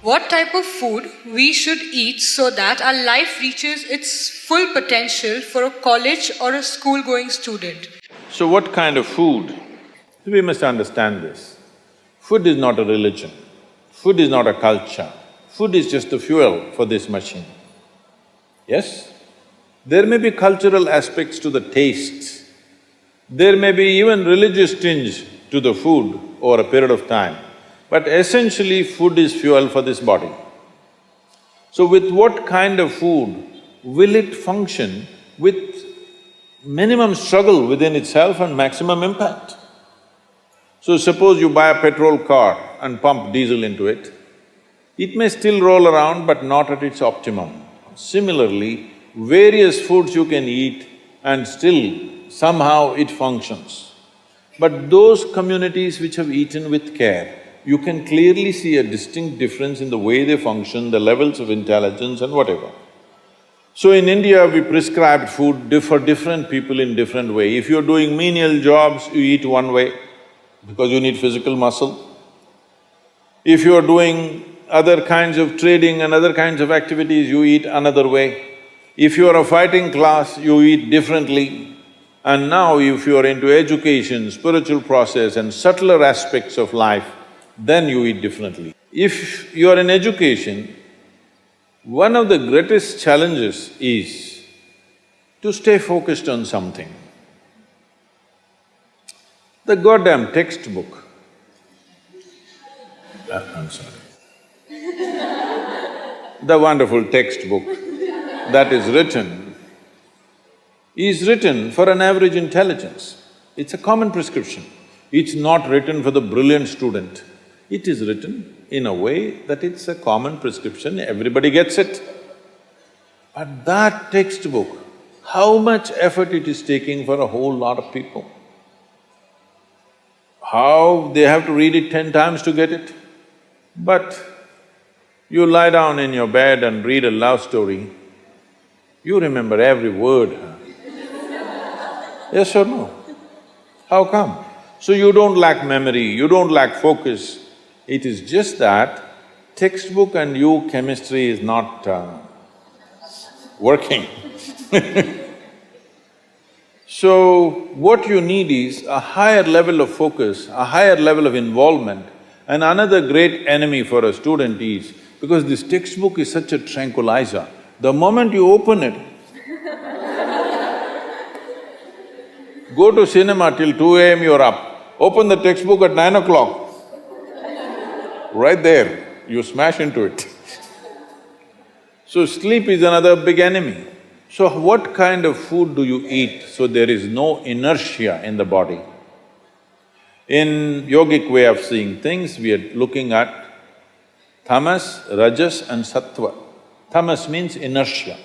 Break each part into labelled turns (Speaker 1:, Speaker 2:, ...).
Speaker 1: what type of food we should eat so that our life reaches its full potential for a college or a school-going student.
Speaker 2: So what kind of food? We must understand this. Food is not a religion, food is not a culture, food is just the fuel for this machine. Yes? There may be cultural aspects to the tastes, there may be even religious tinge to the food over a period of time, but essentially food is fuel for this body. So with what kind of food will it function with minimum struggle within itself and maximum impact? So suppose you buy a petrol car and pump diesel into it, it may still roll around but not at its optimum. Similarly, various foods you can eat and still somehow it functions. But those communities which have eaten with care, you can clearly see a distinct difference in the way they function, the levels of intelligence and whatever. So in India, we prescribed food for different people in different way. If you're doing menial jobs, you eat one way because you need physical muscle. If you're doing other kinds of trading and other kinds of activities, you eat another way. If you're a fighting class, you eat differently. And now if you're into education, spiritual process and subtler aspects of life, then you eat differently. If you're in education, one of the greatest challenges is to stay focused on something. The goddamn textbook, I'm sorry, the wonderful textbook that is written for an average intelligence. It's a common prescription. It's not written for the brilliant student. It is written in a way that it's a common prescription, everybody gets it. But that textbook, how much effort it is taking for a whole lot of people? How they have to read it 10 times to get it? But you lie down in your bed and read a love story, you remember every word, huh? Yes or no? How come? So you don't lack memory, you don't lack focus. It is just that textbook and you chemistry is not working. So what you need is a higher level of focus, a higher level of involvement. And another great enemy for a student is, because this textbook is such a tranquilizer, the moment you open it, go to cinema till 2 AM you're up, open the textbook at 9 o'clock, right there, you smash into it. So sleep is another big enemy. So what kind of food do you eat so there is no inertia in the body? In yogic way of seeing things, we are looking at tamas, rajas and sattva. Tamas means inertia,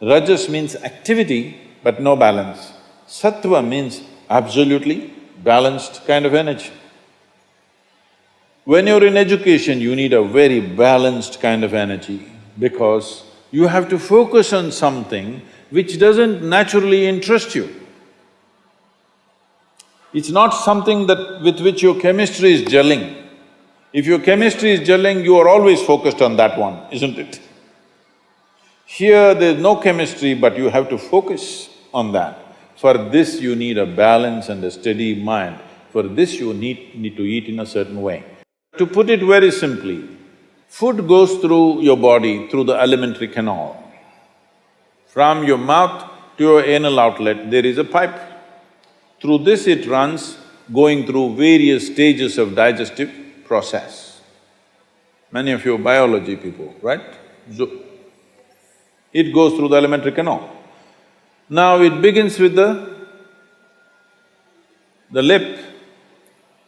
Speaker 2: rajas means activity but no balance, sattva means absolutely balanced kind of energy. When you're in education, you need a very balanced kind of energy because you have to focus on something which doesn't naturally interest you. It's not something with which your chemistry is gelling. If your chemistry is gelling, you are always focused on that one, isn't it? Here there's no chemistry, but you have to focus on that. For this you need a balance and a steady mind. For this you need to eat in a certain way. To put it very simply, food goes through your body through the alimentary canal. From your mouth to your anal outlet, there is a pipe. Through this it runs, going through various stages of digestive process. Many of you are biology people, right? So, it goes through the alimentary canal. Now it begins with the lip.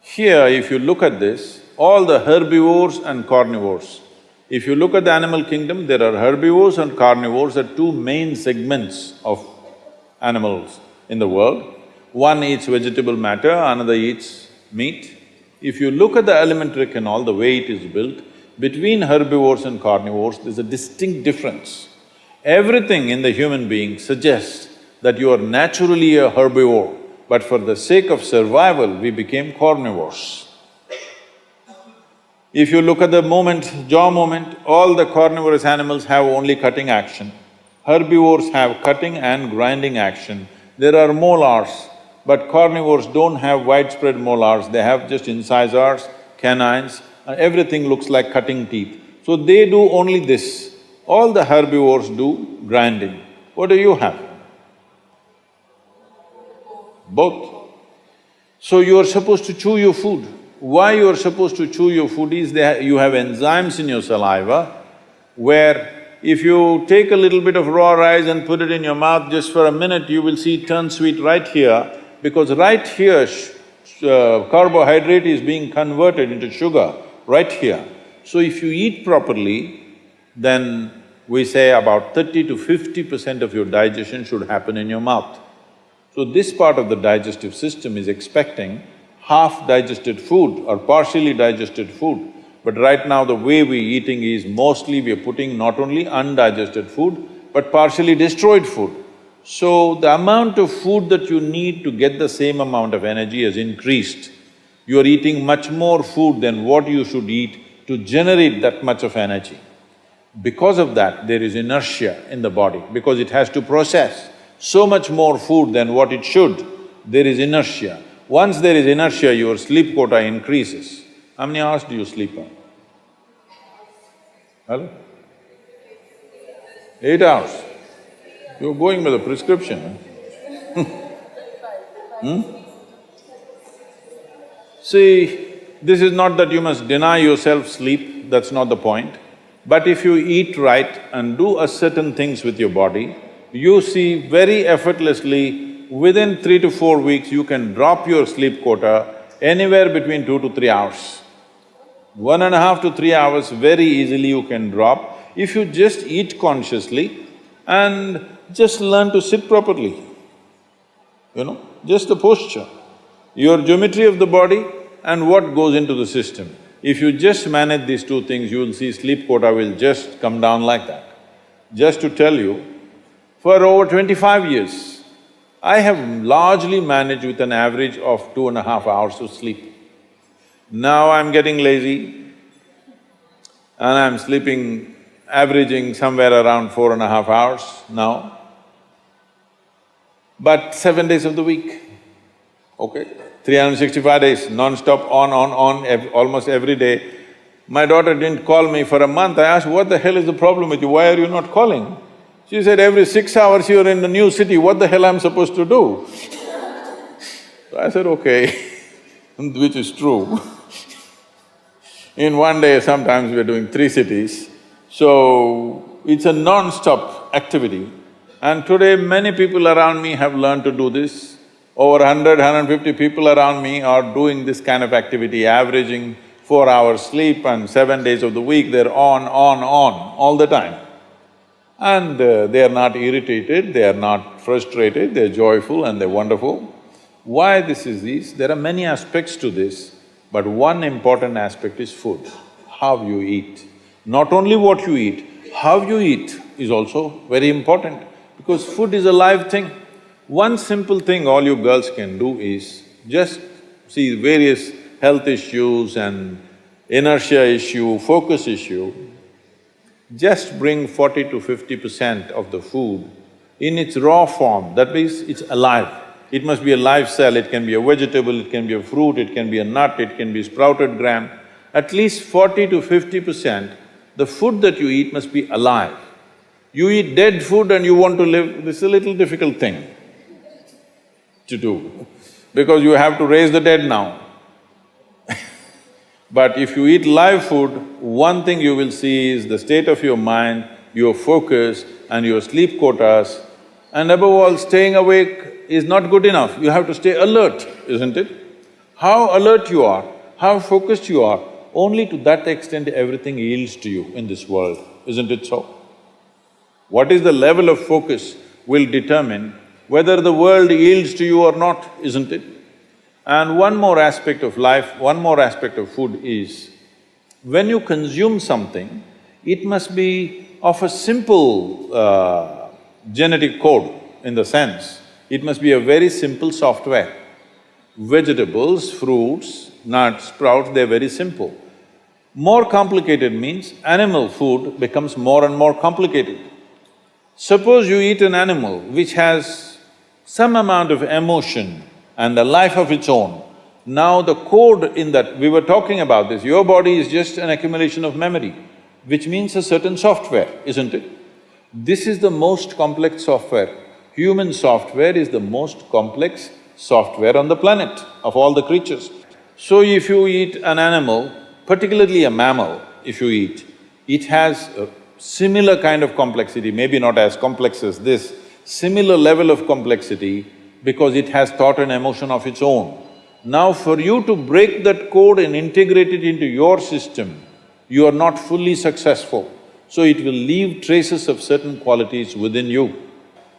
Speaker 2: Here, if you look at this, all the herbivores and carnivores. If you look at the animal kingdom, there are herbivores and carnivores are two main segments of animals in the world. One eats vegetable matter, another eats meat. If you look at the alimentary canal, the way it is built, between herbivores and carnivores, there's a distinct difference. Everything in the human being suggests that you are naturally a herbivore, but for the sake of survival, we became carnivores. If you look at the jaw movement, all the carnivorous animals have only cutting action. Herbivores have cutting and grinding action. There are molars, but carnivores don't have widespread molars, they have just incisors, canines, and everything looks like cutting teeth. So they do only this. All the herbivores do grinding. What do you have? Both. So you are supposed to chew your food. Why you are supposed to chew your food is you have enzymes in your saliva where if you take a little bit of raw rice and put it in your mouth just for a minute, you will see it turn sweet right here, because right here carbohydrate is being converted into sugar, right here. So if you eat properly, then we say about 30 to 50% of your digestion should happen in your mouth. So this part of the digestive system is expecting half-digested food or partially digested food. But right now the way we're eating is mostly we're putting not only undigested food, but partially destroyed food. So the amount of food that you need to get the same amount of energy has increased. You are eating much more food than what you should eat to generate that much of energy. Because of that, there is inertia in the body, because it has to process so much more food than what it should. There is inertia. Once there is inertia, your sleep quota increases. How many hours do you sleep on? Hello? 8 hours. You're going by the prescription, huh? See, this is not that you must deny yourself sleep, that's not the point. But if you eat right and do a certain things with your body, you see very effortlessly, within 3 to 4 weeks, you can drop your sleep quota anywhere between 2 to 3 hours. 1.5 to 3 hours very easily you can drop if you just eat consciously and just learn to sit properly, just the posture, your geometry of the body and what goes into the system. If you just manage these two things, you will see sleep quota will just come down like that. Just to tell you, for over 25 years, I have largely managed with an average of 2.5 hours of sleep. Now I'm getting lazy and I'm sleeping, averaging somewhere around 4.5 hours now, but 7 days of the week, okay? 365 days, non-stop, on, almost every day. My daughter didn't call me for a month. I asked, what the hell is the problem with you? Why are you not calling? She said, every 6 hours you're in a new city, what the hell I'm supposed to do? So I said, okay, which is true. In one day, sometimes we're doing 3 cities, so it's a non-stop activity. And today, many people around me have learned to do this. Over 100, 150 people around me are doing this kind of activity, averaging 4 hours sleep and 7 days of the week, they're on, all the time. And they are not irritated, they are not frustrated, they're joyful and they're wonderful. Why this is this? There are many aspects to this, but one important aspect is food, how you eat. Not only what you eat, how you eat is also very important, because food is a live thing. One simple thing all you girls can do is just see various health issues and inertia issue, focus issue, just bring 40 to 50% of the food in its raw form, that means it's alive. It must be a live cell, it can be a vegetable, it can be a fruit, it can be a nut, it can be sprouted gram. At least 40 to 50%, the food that you eat must be alive. You eat dead food and you want to live, this is a little difficult thing to do, because you have to raise the dead now. But if you eat live food, one thing you will see is the state of your mind, your focus and your sleep quotas, and above all, staying awake is not good enough, you have to stay alert, isn't it? How alert you are, how focused you are, only to that extent everything yields to you in this world, isn't it so? What is the level of focus will determine whether the world yields to you or not, isn't it? And one more aspect of life, one more aspect of food is, when you consume something, it must be of a simple genetic code in the sense, it must be a very simple software. Vegetables, fruits, nuts, sprouts, they're very simple. More complicated means animal food becomes more and more complicated. Suppose you eat an animal which has some amount of emotion and a life of its own. Now the code in that… we were talking about this, your body is just an accumulation of memory, which means a certain software, isn't it? This is the most complex software. Human software is the most complex software on the planet of all the creatures. So if you eat an animal, particularly a mammal, if you eat, it has a similar kind of complexity, maybe not as complex as this, similar level of complexity because it has thought and emotion of its own. Now for you to break that code and integrate it into your system, you are not fully successful. So it will leave traces of certain qualities within you.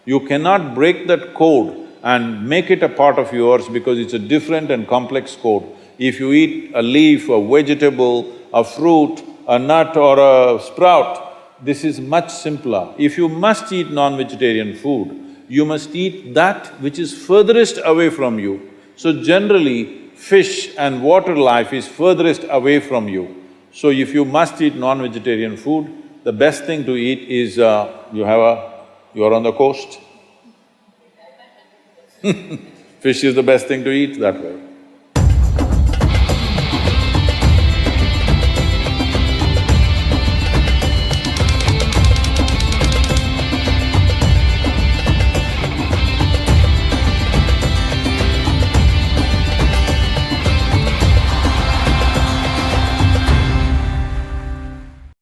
Speaker 2: You cannot break that code and make it a part of yours because it's a different and complex code. If you eat a leaf, a vegetable, a fruit, a nut or a sprout, this is much simpler. If you must eat non-vegetarian food, you must eat that which is furthest away from you. So generally, fish and water life is furthest away from you. So if you must eat non-vegetarian food, the best thing to eat is, you are on the coast. Fish is the best thing to eat that way.